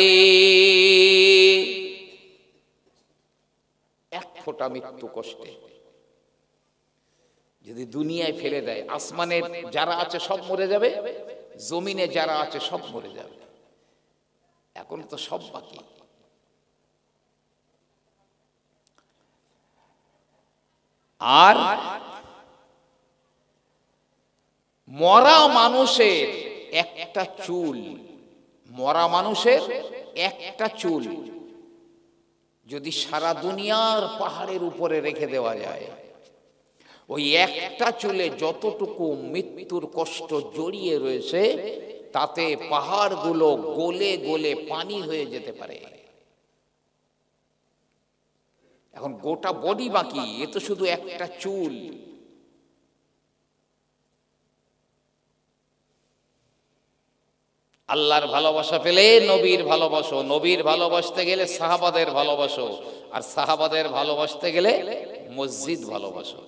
এক ফোঁটা মৃত্যু কষ্টে যদি দুনিয়ায় ফেলে দেয়, আসমানে যারা আছে সব মরে যাবে, জমিনে যারা আছে সব মরে যাবে। এখন তো সব বাকি। আর মরা মানুষের একটা চুল, মরা মানুষের একটা চুল যদি সারা দুনিয়ার পাহাড়ের উপরে রেখে দেওয়া যায়, ওই একটা চুলে যতটুকু মৃত্যুর কষ্ট জড়িয়ে রয়েছে তাতে পাহাড়গুলো গলে গলে পানি হয়ে যেতে পারে। এখন গোটা বডি বাকি, এ তো শুধু একটা চুল। আল্লাহর ভালোবাসা পেলে নবীর ভালোবাসো, নবীর ভালোবাসতে গেলে সাহাবাদের ভালোবাসো, আর সাহাবাদের ভালোবাসতে গেলে মসজিদ ভালোবাসো।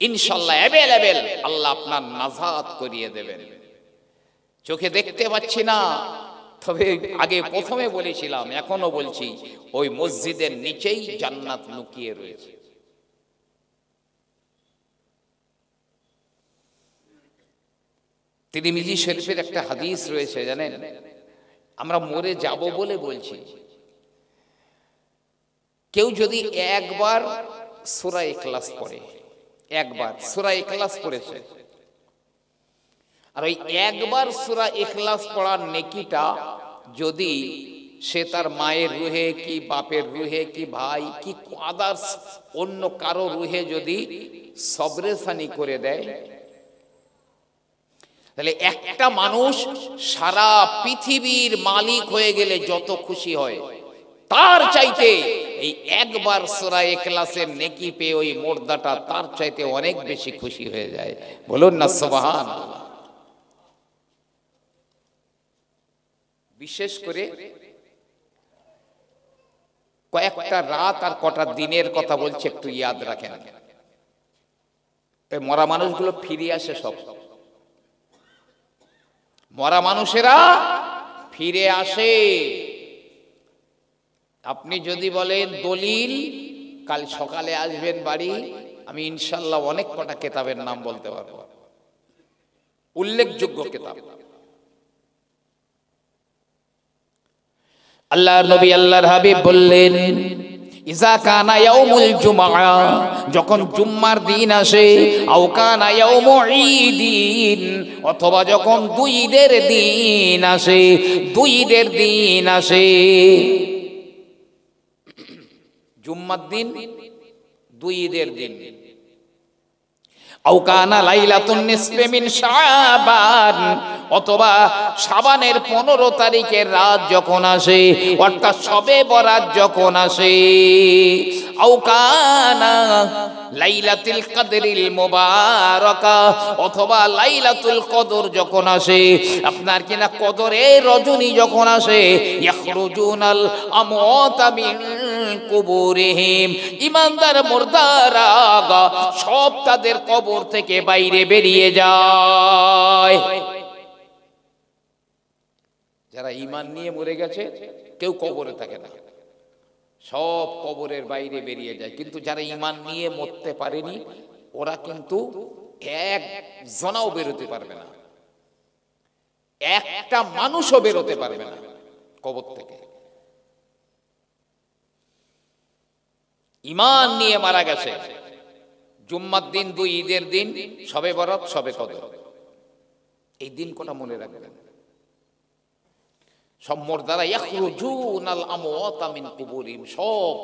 ইনশাআল্লাহ অ্যাভেলেবেল আল্লাহ আপনার নাজাত করিয়ে দেবেন। চোখে দেখতে পাচ্ছি না, তবে আগে প্রথমে বলেছিলাম, এখনো বলছি, ওই মসজিদের নিচেই জান্নাত লুকিয়ে রয়েছে। তিরমিজি শরীফের একটা হাদিস রয়েছে জানেন, আমরা মরে যাব বলে বলছি, কেউ যদি একবার সূরা ইখলাস পড়ে, একবার সূরা ইখলাস পড়েছে, আর ওই একবার সূরা ইখলাস পড়ার নেকিটা যদি সে তার মায়ের রুহে কি বাপের রুহে কি ভাই কি আদার্স অন্য কারো রুহে যদি সবরেসানি করে দেয়, তাহলে একটা মানুষ সারা পৃথিবীর মালিক হয়ে গেলে যত খুশি হয়, তার চাইতে এই একবার সূরা ইখলাসের নেকি পেয়ে ওই মুর্দাটা তার চাইতে অনেক বেশি খুশি হয়ে যায়। বলুন না সুবহানাল্লাহ। বিশেষ করে কয়েকটা রাত আর কটা দিনের কথা বলছে, একটু ইয়াদ রাখেন। মরা মানুষগুলো ফিরে আসে, সব মরা মানুষেরা ফিরে আসে। আপনি যদি বলেন দলিল, কাল সকালে আসবেন বাড়ি, আমি ইনশাআল্লাহ অনেক কটা কিতাবের নাম বলতে পারবো, উল্লেখযোগ্য কিতাব। আল্লাহর নবী আল্লাহর হাবিব বললেন, ইজা কানা ইয়াউমুল জুমআ, যখন জুম্মার দিন আসে, আও কানা ইয়াউমু ঈদিন, অথবা যখন দুই ঈদের দিন আসে, দুই ঈদের দিন আসে, জুম্মার দিন, দুই ঈদের দিন, আও কানা লাইলাতুন নিসফি মিন শাবান, অথবা শাবানের 15 তারিখের রাত যখন আসে, অর্থাৎ শবে বরাত যখন আসে, আও কানা লাইলাতুল কদরিল মুবারাকা, অথবা লাইলাতুল কদর যখন আসে, আপনার কিনা কদরের রজনী যখন আসে, ইয়াখরুজুনাল আমওয়াতা মিন কুবুরিহিম, ইমানদার মুর্দারা সব তাদের কবর থেকে বাইরে বেরিয়ে যায়। যারা ঈমান নিয়ে মরে গেছে কেউ কবরে থাকে না, সব কবরের বাইরে বেরিয়ে যায়। কিন্তু যারা ঈমান নিয়ে মরতে পারেনি ওরা কিন্তু এক জনাও বেরোতে পারবে না, একটা মানুষও বেরোতে পারবে না কবর থেকে। ঈমান নিয়ে মারা গেছে, জুম্মার দিন, 2 ঈদের দিন, শবে বরাত, শবে কদর, এই দিন কোটা মনে রাখবেন। সব মুর্দারা ইয়াখরুজুনাল আমওয়াতা মিন কুবুরিহিম, সব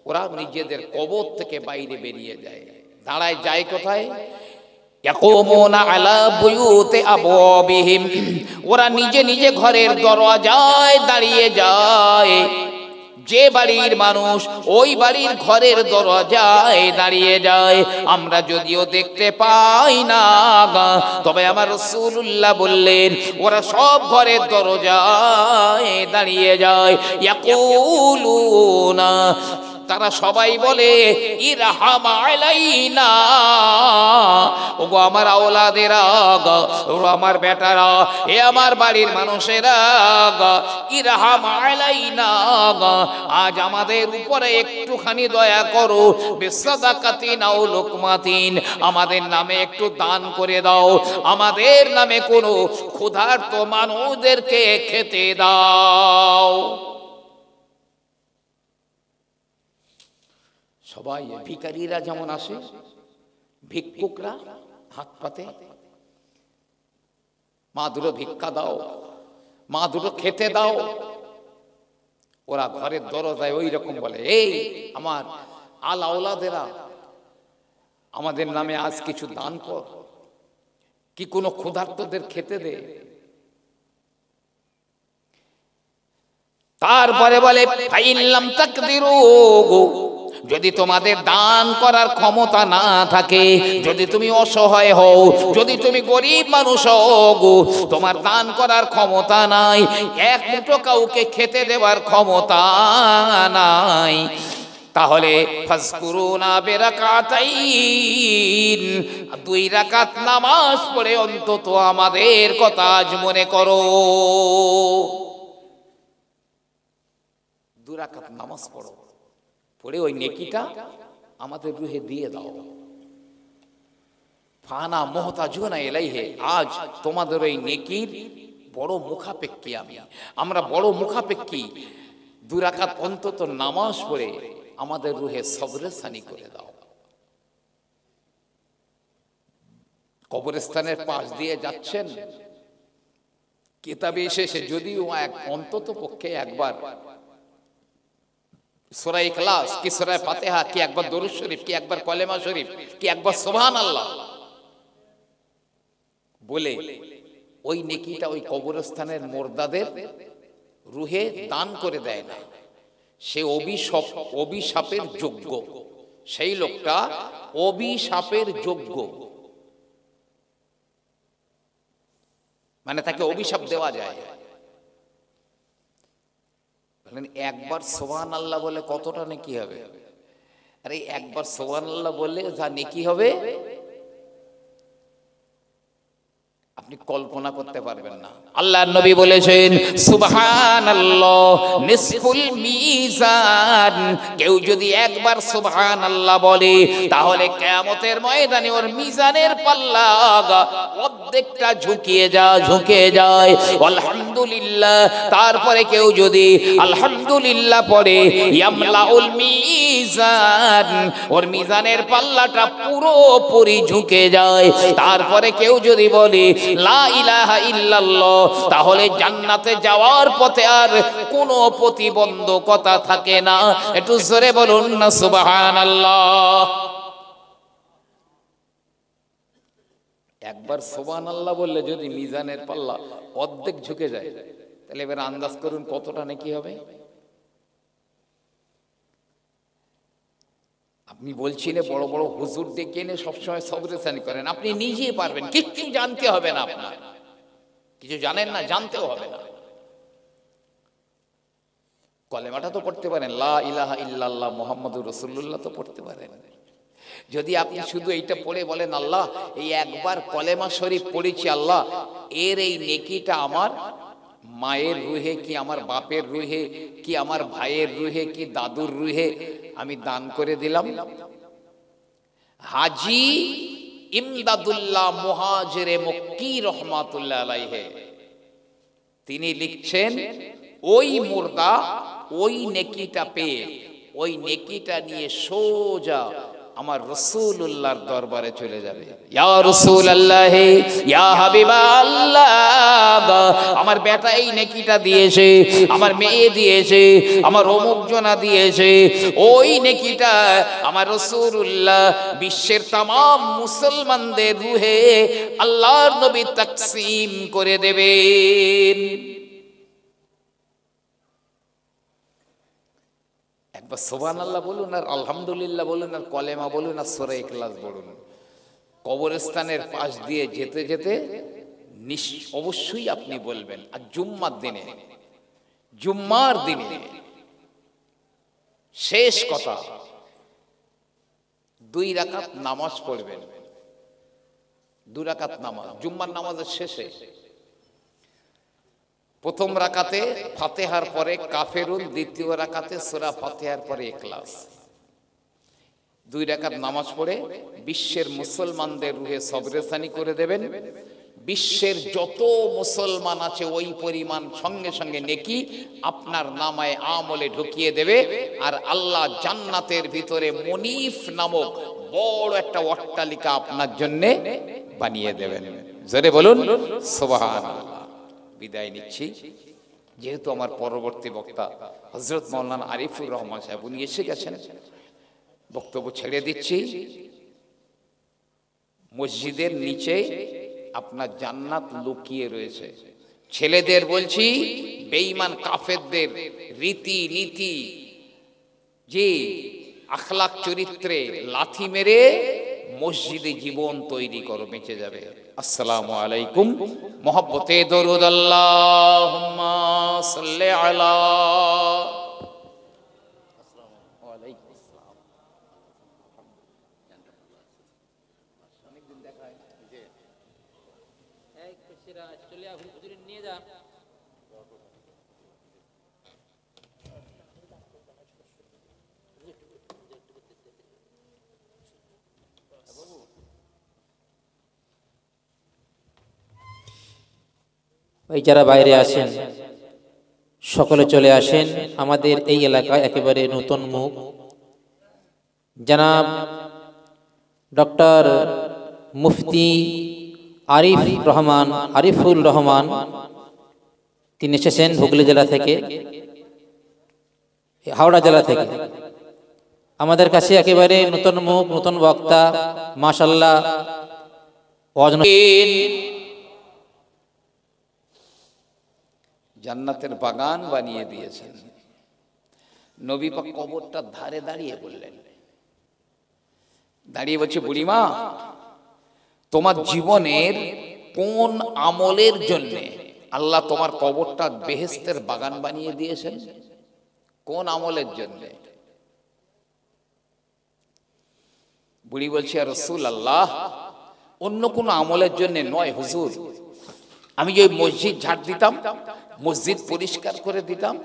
ওরা নিজেদের কবর থেকে বাইরে বেরিয়ে যায়। দাঁড়ায় যায় কোথায়? ইয়াকুমুনা আলা বুয়ুতি আবওয়াবিহিম, ওরা নিজে নিজে ঘরের দরজায় দাঁড়িয়ে যায়। যে বাড়ির মানুষ ওই বাড়ির ঘরের দরজায় দাঁড়িয়ে যায়। আমরা যদিও দেখতে পাই না, তবে আমার রাসূলুল্লাহ বললেন ওরা সব ঘরের দরজায় দাঁড়িয়ে যায়। ইয়াকুলুনা, তারা সবাই বলে ইরহাম আলাইনা, ওগো আমার আওলাদেরা, ও আমার বেটারা, এ আমার বাড়ির মানুষেরা, ইরহাম আলাইনা, আজ আমাদের উপরে একটুখানি দয়া করো, বিসাদাকাতিন আও লুকমাতিন, আমাদের নামে একটু দান করে দাও, আমাদের নামে কোনো ক্ষুধার্ত মানুষদেরকে খেতে দাও। সবাই ভিখারিরা যেমন আসে, ভিক্ষুকরা হাত পাতে, মা দুটো ভিক্ষা দাও, মা দুটো খেতে দাও, ওরা ঘরের দরজায় ওই রকম বলে, এই আমার আল আওলাদেরা, আমাদের নামে আজ কিছু দান কর, কি কোনো ক্ষুধার্তদের খেতে দে। তারপরে বলে ফাইল্লাম তাকদিরু, যদি তোমাদের দান করার ক্ষমতা না থাকে, যদি তুমি অসহায় হও, যদি তুমি গরিব মানুষ হও, তোমার দান করার ক্ষমতা নাই, এক মুঠো কাউকে খেতে দেওয়ার ক্ষমতা নাই, তাহলে ফাজকুরুনা বিরাকাতাইন, 2 রাকাত নামাজ পড়ে অন্তত আমাদের কথা আজ মনে করো। 2 রাকাত নামাজ পড়ো, পড়ে ওই নেকিটা আমাদের রুহে দিয়ে দাও। ফানা মুহতাজুনা ইলাইহি, আজ তোমাদের ওই নেকির বড় মুখাপেক্ষী আমরা বড় মুখাপেক্ষী। 2 রাকাত অন্তত নামাজ পড়ে আমাদের রুহে সবরে সানি করে দাও। কবরস্থানের পাশ দিয়ে যাচ্ছেন, কিতাবে এসেছে যদিও অন্তত পক্ষে একবার সূরা ইখলাস কি সূরা ফাতিহা কি একবার দরুদ শরীফ কি একবার কলেমা শরীফ কি একবার সুবহানাল্লাহ বলে ওই নেকিটা ওই কবরস্থানের মুর্দাদের রুহে দান করে দেয় না, সে অভিশাপের যোগ্য, সেই লোকটা অভিশাপের যোগ্য, মানে তাকে অভিশাপ দেওয়া যায়। একবার সুবহানাল্লাহ বলে কতটা নেকি হবে? আরে একবার সুবহানাল্লাহ বললে যা নেকি হবে আপনি কল্পনা করতে পারবেন না। আল্লাহর নবী বলেছেন সুবহানাল্লাহ নিসফুল মিজান, কেউ যদি একবার সুবহানাল্লাহ বলে তাহলে কিয়ামতের ময়দানে ওর মিজানের পাল্লা অর্ধেকটা ঝুঁকে যায়। আলহামদুলিল্লাহ, তারপরে কেউ যদি আলহামদুলিল্লাহ পড়ে ইয়ামলাউল মিজান, ওর মিজানের পাল্লাটা পুরোপুরি ঝুঁকে যায়। তারপরে কেউ যদি বলে লা ইলাহা ইল্লাল্লাহ, তাহলে জান্নাতে যাওয়ার পথে আর কোনো প্রতিবন্ধকতা থাকে না। একটু জোরে বলুন না সুবহানাল্লাহ। একবার সুবহানাল্লাহ বললে যদি মিজানের পাল্লা অর্ধেক ঝুঁকে যায়, তাহলে এবার আন্দাজ করুন কতটা নেকি হবে। আপনি বলছিলেন বড় বড় হুজুর ডেকে এনে সবসময় সবরেসানি করেন, আপনি নিজেই পারবেন, কিচ্ছু জানতে হবে না, আপনার কিছু জানেন না, জানতেও হবে না। কলেমাটা তো পড়তে পারেন, লা ইলাহা ইল্লাল্লাহ মুহাম্মাদুর রাসূলুল্লাহ তো পড়তে পারেন। যদি আপনি শুধু এইটা পড়ে বলেন আল্লাহ এই একবার কলেমা শরীফ পড়েছি, আল্লাহ এর এই নেকিটা আমার মায়ের রুহে কি আমার বাপের রুহে কি আমার ভাইয়ের রুহে কি দাদুর রুহে আমি দান করে দিলাম। হাজী ইমদাদুল্লাহ মুহাজিরে মক্কি রহমাতুল্লাহ আলাইহি তিনি লিখছেন, ওই মুর্দা ওই নেকিটা পেয়ে ওই নেকিটা নিয়ে সোজা আমার রাসূলুল্লাহর দরবারে চলে যাবে। ইয়া রাসূলুল্লাহ, ইয়া হাবিবাল্লাহ, আমার বেটা এই নেকিটা দিয়েছে, আমার মেয়ে দিয়েছে, আমার অমুক জনা দিয়েছে, ওই নেকিটা আমার রাসূলুল্লাহ বিশ্বের तमाम মুসলমানদের রুহে আল্লাহর নবী তাকসীম করে দেবেন। একবার সুবহানাল্লাহ বলুন, আর আলহামদুলিল্লাহ বলুন, আর কলেমা বলুন, আর সূরা ইখলাস বলুন। কবরস্থানের পাশ দিয়ে যেতে যেতে অবশ্যই আপনি বলবেন। আর জুম্মার দিনে শেষ কথা 2 রাকাত নামাজ পড়বেন। 2 রাকাত নামাজ জুম্মার নামাজের শেষে, প্রথম রাকাতে ফাতিহার পরে কাফেরুন, দ্বিতীয় রাকাতে সূরা ফাতিহার পরে ইখলাস। 2 রাকাত নামাজ পড়ে বিশ্বের মুসলমানদের রুহে সবরেসানি করে দেবেন। বিশ্বের যত মুসলমান আছে ওই পরিমাণ সঙ্গে সঙ্গে নেকি আপনার নামায় আমলে ঢুকিয়ে দেবে। আর আল্লাহ জান্নাতের ভিতরে মনিফ নামক বড় একটা অট্টালিকা আপনার জন্য বানিয়ে দেবেন। জোরে বলুন সুবহানাল্লাহ। বিদায় নিচ্ছি, যেহেতু আমার পরবর্তী বক্তা হযরত মাওলানা আরিফুর রহমান সাহেব উনি এসে গেছেন, বক্তব্য ছেড়ে দিচ্ছি। মসজিদের নিচে আপনার জান্নাত লুকিয়ে রয়েছে। ছেলেদের বলছি, বেঈমান কাফেরদের রীতি নীতি যে আখলাক চরিত্রে লাথি মেরে মসজিদে জীবন তৈরি করো, বেঁচে যাবে। আসসালামু আলাইকুম। মোহাব্বতে দরুদ আল্লাহুম্মা সাল্লি আলা। ওই যারা বাইরে আছেন সকলে চলে আসেন। আমাদের এই এলাকায় একেবারে নতুন মুখ জনাব ডক্টর মুফতি আরিফুল রহমান, তিনি এসেছেন হুগলি জেলা থেকে, হাওড়া জেলা থেকে। আমাদের কাছে একেবারে নতুন মুখ, নতুন বক্তা, মাশাআল্লাহ। জান্নাতের বাগান বানিয়ে দিয়েছেন। নবী পাক কবরটার ধারে দাঁড়িয়ে বললেন, দাঁড়িয়ে বলছে, বুড়িমা তোমার জীবনের কোন আমলের জন্য আল্লাহ তোমার কবরটা বেহেশতের বাগান বানিয়ে দিয়েছেন? কোন আমলের জন্য? বুড়ি বলছে, ইয়া রাসূলুল্লাহ, অন্য কোন আমলের জন্য নয় হুজুর। আমি যে মসজিদ ঝাড় দিতাম, মসজিদ পরিষ্কার করে দিতাম,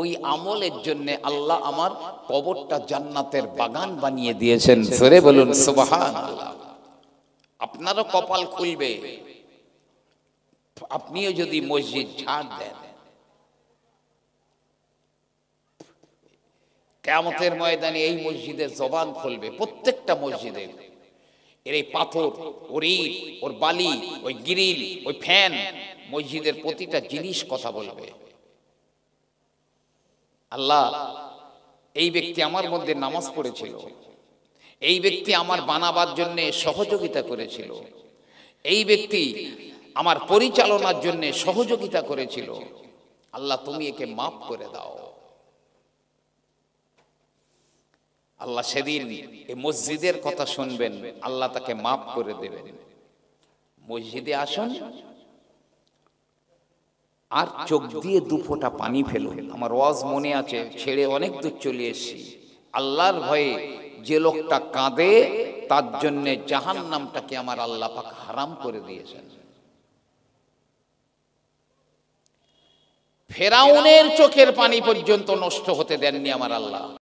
ওই আমলের জন্য আল্লাহ আমার কবরটা জান্নাতের বাগান বানিয়ে দিয়েছেন। জোরে বলুন সুবহানাল্লাহ। আপনারও কপাল খুলবে, আপনিও যদি মসজিদ ঝাড় দেন। কিয়ামতের ময়দানে এই মসজিদের জবান খুলবে, প্রত্যেকটা মসজিদের। এর এই পাথর, ওর ইট, ওর বালি, ওই গ্রিল, ওই ফ্যান, মসজিদের প্রতিটা জিনিস কথা বলবে। আল্লাহ, এই ব্যক্তি আমার মধ্যে নামাজ পড়েছিল, এই ব্যক্তি আমার বানাবার জন্য সহযোগিতা করেছিল, এই ব্যক্তি আমার পরিচালনার জন্য সহযোগিতা করেছিল, আল্লাহ তুমি একে মাফ করে দাও। আল্লাহ সেদিন এই মসজিদের কথা শুনবেন, আল্লাহ তাকে মাফ করে দেবেন। মসজিদে আসুন আর চোখ দিয়ে দু ফোঁটা পানি ফেলুন। আমার ওয়াজ মনে আছে, ছেড়ে অনেক দূর চলে এসেছি। আল্লাহর ভয়ে যে লোকটা কাঁদে তার জন্য জাহান্নামটাকে আমার আল্লাহ পাক হারাম করে দিয়েছেন। ফেরাউনের চোখের পানি পর্যন্ত নষ্ট হতে দেননি আমার আল্লাহ।